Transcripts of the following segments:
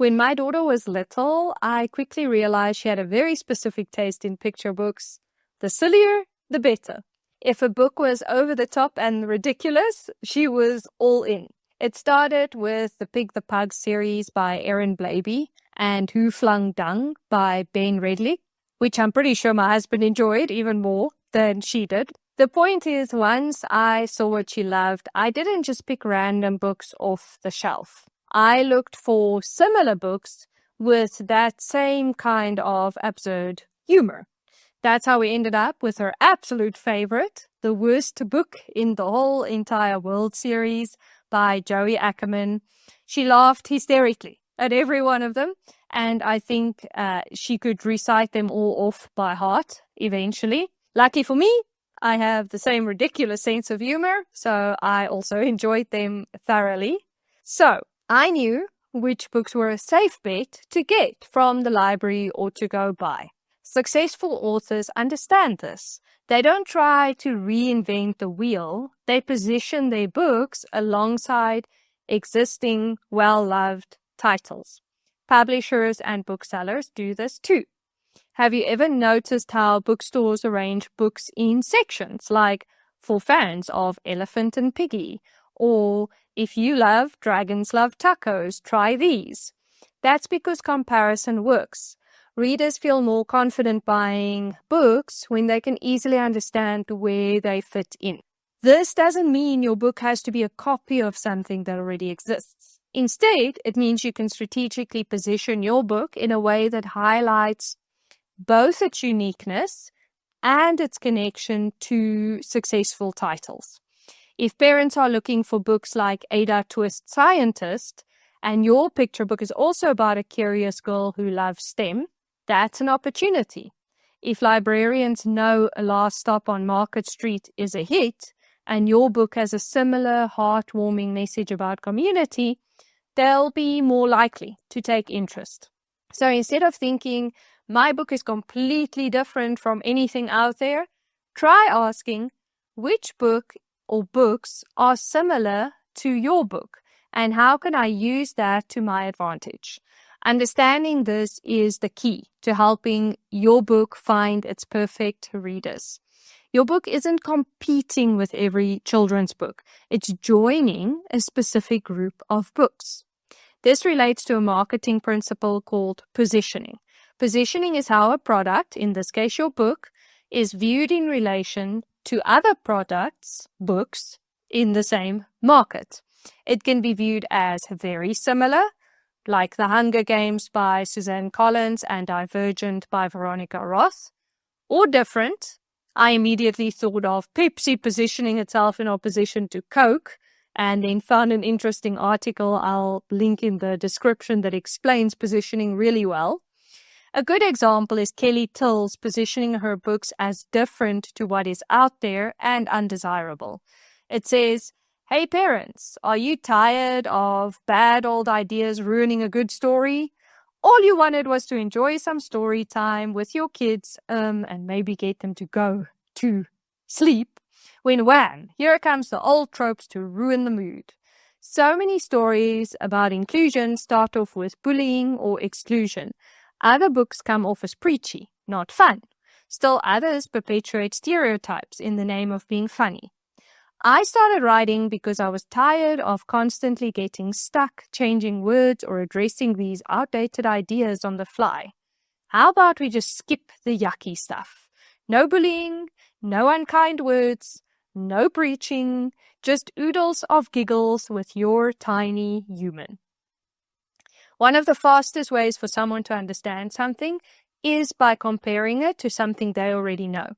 When my daughter was little, I quickly realized she had a very specific taste in picture books. The sillier, the better. If a book was over the top and ridiculous, she was all in. It started with the Pig the Pug series by Erin Blaby and Who Flung Dung by Ben Redlich, which I'm pretty sure my husband enjoyed even more than she did. The point is, once I saw what she loved, I didn't just pick random books off the shelf. I looked for similar books with that same kind of absurd humor. That's how we ended up with her absolute favorite, The Worst Book in the Whole Entire World series by Joey Ackerman. She laughed hysterically at every one of them, and I think she could recite them all off by heart eventually. Lucky for me, I have the same ridiculous sense of humor, so I also enjoyed them thoroughly. So, I knew which books were a safe bet to get from the library or to go buy. Successful authors understand this. They don't try to reinvent the wheel. They position their books alongside existing, well-loved titles. Publishers and booksellers do this too. Have you ever noticed how bookstores arrange books in sections, like for fans of Elephant and Piggy, or if you love Dragons Love Tacos, try these? That's because comparison works. Readers feel more confident buying books when they can easily understand where they fit in. This doesn't mean your book has to be a copy of something that already exists. Instead, it means you can strategically position your book in a way that highlights both its uniqueness and its connection to successful titles. If parents are looking for books like Ada Twist Scientist, and your picture book is also about a curious girl who loves STEM, that's an opportunity. If librarians know A Last Stop on Market Street is a hit, and your book has a similar heartwarming message about community, they'll be more likely to take interest. So instead of thinking, my book is completely different from anything out there, try asking which book or books are similar to your book, and how can I use that to my advantage? Understanding this is the key to helping your book find its perfect readers. Your book isn't competing with every children's book. It's joining a specific group of books. This relates to a marketing principle called positioning. Positioning is how a product, in this case your book, is viewed in relation to other products, books, in the same market. It can be viewed as very similar, like The Hunger Games by Suzanne Collins and Divergent by Veronica Roth, or different. I immediately thought of Pepsi positioning itself in opposition to Coke, and then found an interesting article I'll link in the description that explains positioning really well. A good example is Kelly Till's positioning her books as different to what is out there and undesirable. It says, "Hey parents, are you tired of bad old ideas ruining a good story? All you wanted was to enjoy some story time with your kids and maybe get them to go to sleep. When wham, here comes the old tropes to ruin the mood." So many stories about inclusion start off with bullying or exclusion. Other books come off as preachy, not fun. Still others perpetuate stereotypes in the name of being funny. I started writing because I was tired of constantly getting stuck, changing words, or addressing these outdated ideas on the fly. How about we just skip the yucky stuff? No bullying, no unkind words, no preaching, just oodles of giggles with your tiny human. One of the fastest ways for someone to understand something is by comparing it to something they already know.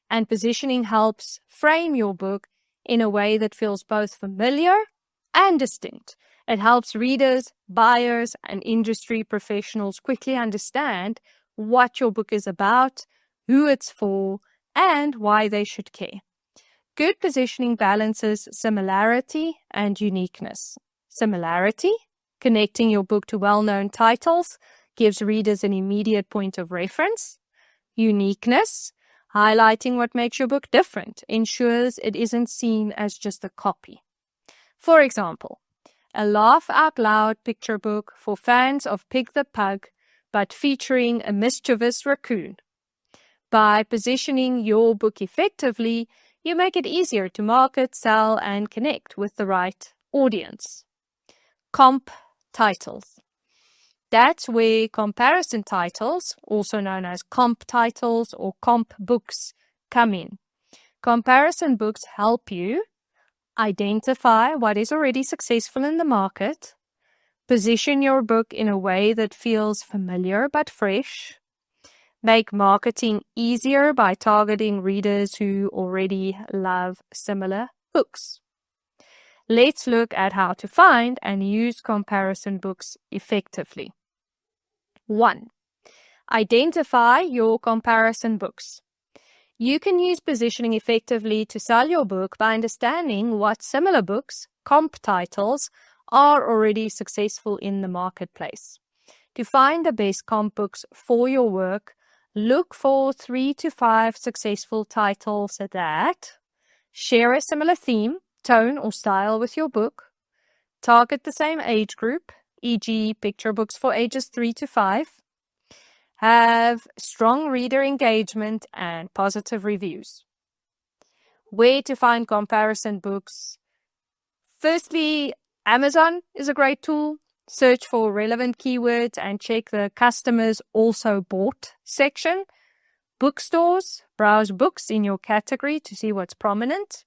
And positioning helps frame your book in a way that feels both familiar and distinct. It helps readers, buyers, and industry professionals quickly understand what your book is about, who it's for, and why they should care. Good positioning balances similarity and uniqueness. Similarity, connecting your book to well-known titles, gives readers an immediate point of reference. Uniqueness, highlighting what makes your book different, ensures it isn't seen as just a copy. For example, a laugh-out-loud picture book for fans of Pig the Pug, but featuring a mischievous raccoon. By positioning your book effectively, you make it easier to market, sell, and connect with the right audience. Comp titles. That's where comparison titles, also known as comp titles or comp books, come in. Comparison books help you identify what is already successful in the market, position your book in a way that feels familiar but fresh, make marketing easier by targeting readers who already love similar books. Let's look at how to find and use comparison books effectively. 1. Identify your comparison books. You can use positioning effectively to sell your book by understanding what similar books, comp titles, are already successful in the marketplace. To find the best comp books for your work, look for 3 to 5 successful titles that share a similar theme, tone, or style with your book, target the same age group, e.g. picture books for ages 3 to 5, have strong reader engagement and positive reviews. Where to find comparison books? Firstly, Amazon is a great tool. Search for relevant keywords and check the customers also bought section. Bookstores, browse books in your category to see what's prominent.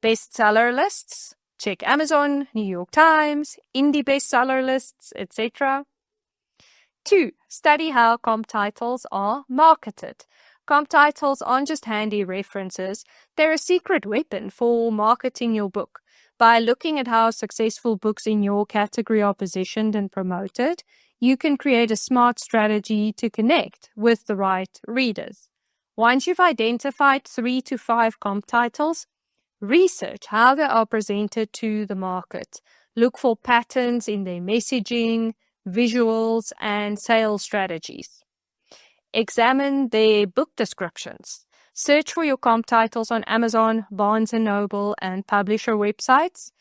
Bestseller lists, check Amazon, New York Times, indie bestseller lists, etc. 2. Study how comp titles are marketed. Comp titles aren't just handy references, they're a secret weapon for marketing your book. By looking at how successful books in your category are positioned and promoted, you can create a smart strategy to connect with the right readers. Once you've identified 3 to 5 comp titles, research how they are presented to the market. Look for patterns in their messaging, visuals, and sales strategies. Examine their book descriptions. Search for your comp titles on Amazon, Barnes & Noble, and publisher websites.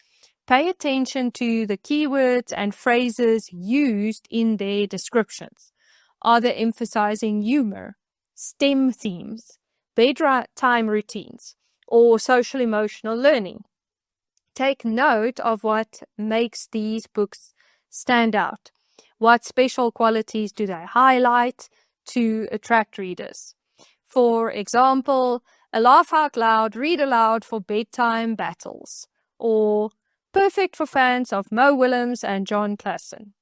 Pay attention to the keywords and phrases used in their descriptions. Are they emphasizing humor, STEM themes, bedtime routines, or social-emotional learning? Take note of what makes these books stand out. What special qualities do they highlight to attract readers? For example, a laugh out loud, read aloud for bedtime battles, or perfect for fans of Mo Willems and John Klassen.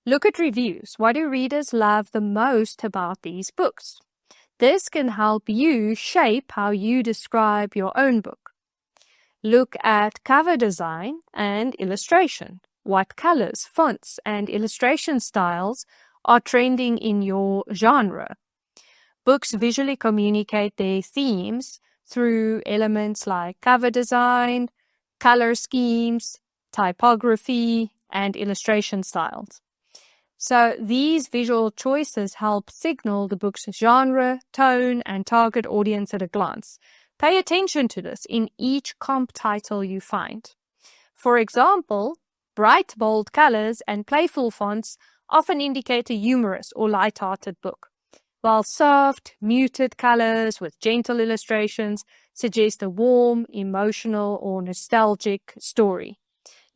Look at reviews. What do readers love the most about these books? This can help you shape how you describe your own book. Look at cover design and illustration. What colors, fonts, and illustration styles are trending in your genre? Books visually communicate their themes through elements like cover design, color schemes, typography, and illustration styles. So these visual choices help signal the book's genre, tone, and target audience at a glance. Pay attention to this in each comp title you find. For example, bright, bold colors and playful fonts often indicate a humorous or light-hearted book, while soft, muted colors with gentle illustrations suggest a warm, emotional, or nostalgic story.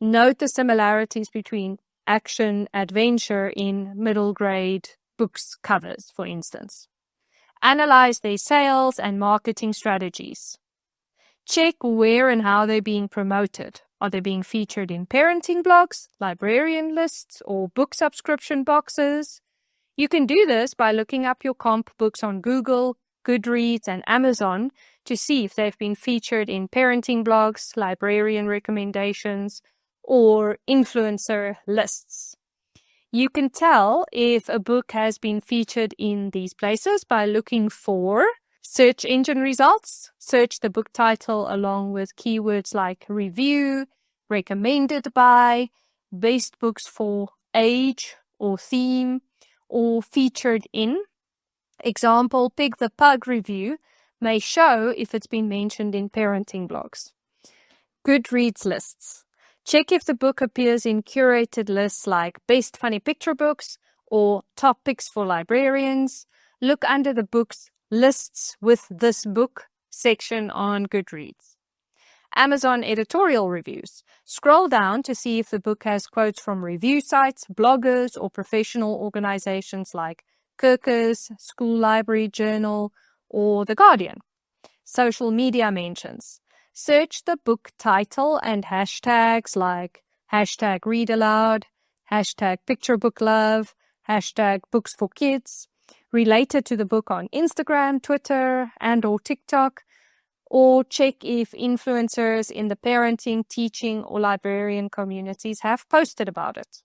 Note the similarities between action, adventure in middle grade books covers, for instance. Analyze their sales and marketing strategies. Check where and how they're being promoted. Are they being featured in parenting blogs, librarian lists, or book subscription boxes? You can do this by looking up your comp books on Google, Goodreads, and Amazon to see if they've been featured in parenting blogs, librarian recommendations, or influencer lists. You can tell if a book has been featured in these places by looking for search engine results. Search the book title along with keywords like review, recommended by, best books for age or theme, or featured in. Example, Pig the Pug review may show if it's been mentioned in parenting blogs. Goodreads lists. Check if the book appears in curated lists like Best Funny Picture Books or Top Picks for Librarians. Look under the books lists with this book section on Goodreads. Amazon editorial reviews. Scroll down to see if the book has quotes from review sites, bloggers, or professional organizations like Kirkus, School Library Journal, or The Guardian. Social media mentions. Search the book title and hashtags like hashtag read aloud, hashtag picture book love, hashtag books for kids, related to the book on Instagram, Twitter, and or TikTok, or check if influencers in the parenting, teaching, or librarian communities have posted about it.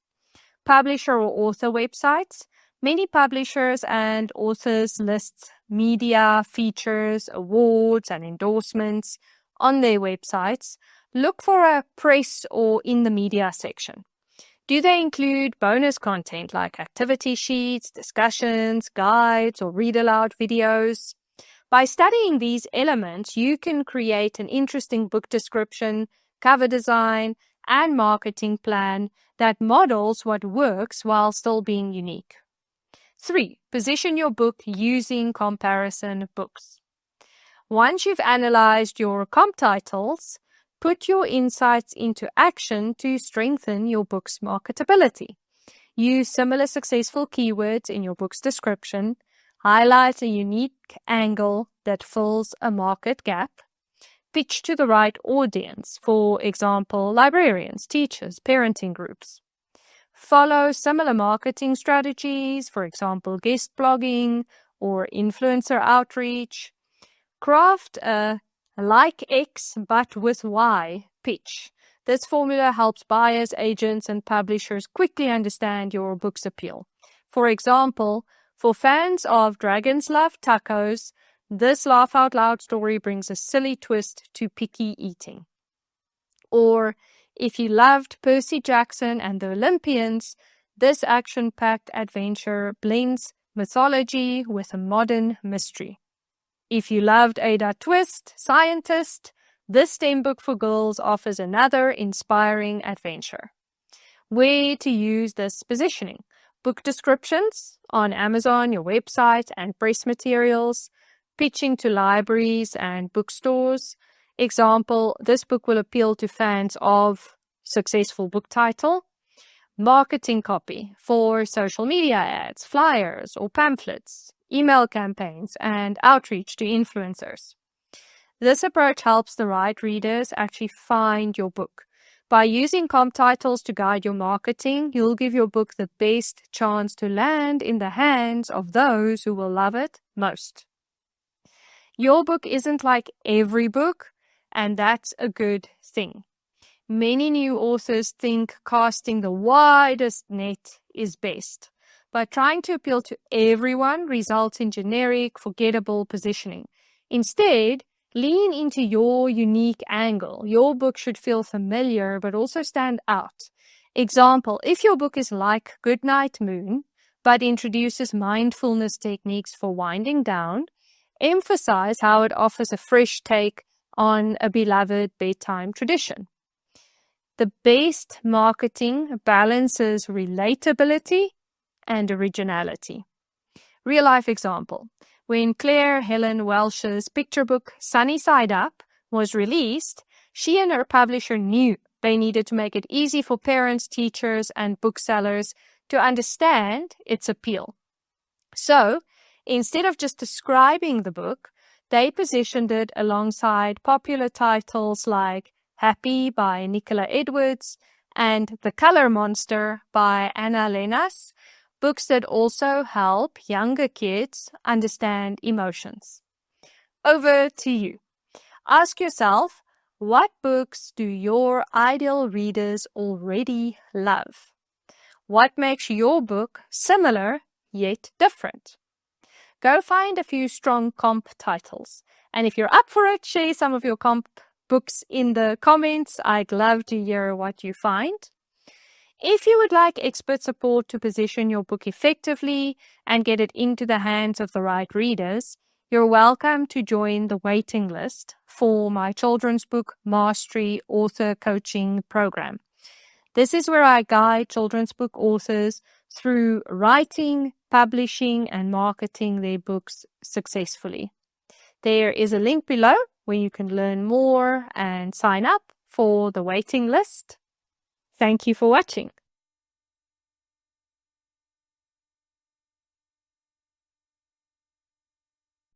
Publisher or author websites. Many publishers and authors list media, features, awards, and endorsements on their websites. Look for a press or in the media section. Do they include bonus content like activity sheets, discussions, guides, or read-aloud videos? By studying these elements, you can create an interesting book description, cover design, and marketing plan that models what works while still being unique. 3. Position your book using comparison books. Once you've analyzed your comp titles, put your insights into action to strengthen your book's marketability. Use similar successful keywords in your book's description. Highlight a unique angle that fills a market gap. Pitch to the right audience, for example, librarians, teachers, parenting groups. Follow similar marketing strategies, for example, guest blogging or influencer outreach. Craft a like X but with Y pitch. This formula helps buyers, agents, and publishers quickly understand your book's appeal. For example, for fans of Dragons Love Tacos, this laugh-out-loud story brings a silly twist to picky eating. Or, if you loved Percy Jackson and the Olympians, this action-packed adventure blends mythology with a modern mystery. If you loved Ada Twist, Scientist, this STEM book for girls offers another inspiring adventure. Where to use this positioning? Book descriptions on Amazon, your website, and press materials. Pitching to libraries and bookstores. Example, this book will appeal to fans of successful book title. Marketing copy for social media ads, flyers, or pamphlets, email campaigns, and outreach to influencers. This approach helps the right readers actually find your book. By using comp titles to guide your marketing, you'll give your book the best chance to land in the hands of those who will love it most. Your book isn't like every book, and that's a good thing. Many new authors think casting the widest net is best, but trying to appeal to everyone results in generic, forgettable positioning. Instead, lean into your unique angle. Your book should feel familiar, but also stand out. Example, if your book is like Goodnight Moon, but introduces mindfulness techniques for winding down, emphasize how it offers a fresh take on a beloved bedtime tradition. The best marketing balances relatability and originality. Real life example. When Claire Helen Welsh's picture book Sunny Side Up was released, she and her publisher knew they needed to make it easy for parents, teachers, and booksellers to understand its appeal. So, instead of just describing the book, they positioned it alongside popular titles like Happy by Nicola Edwards and The Color Monster by Anna Lenas, books that also help younger kids understand emotions. Over to you. Ask yourself, what books do your ideal readers already love? What makes your book similar yet different? Go find a few strong comp titles. And if you're up for it, share some of your comp books in the comments. I'd love to hear what you find. If you would like expert support to position your book effectively and get it into the hands of the right readers, you're welcome to join the waiting list for my children's book mastery author coaching program. This is where I guide children's book authors through writing, publishing, and marketing their books successfully. There is a link below where you can learn more and sign up for the waiting list. Thank you for watching.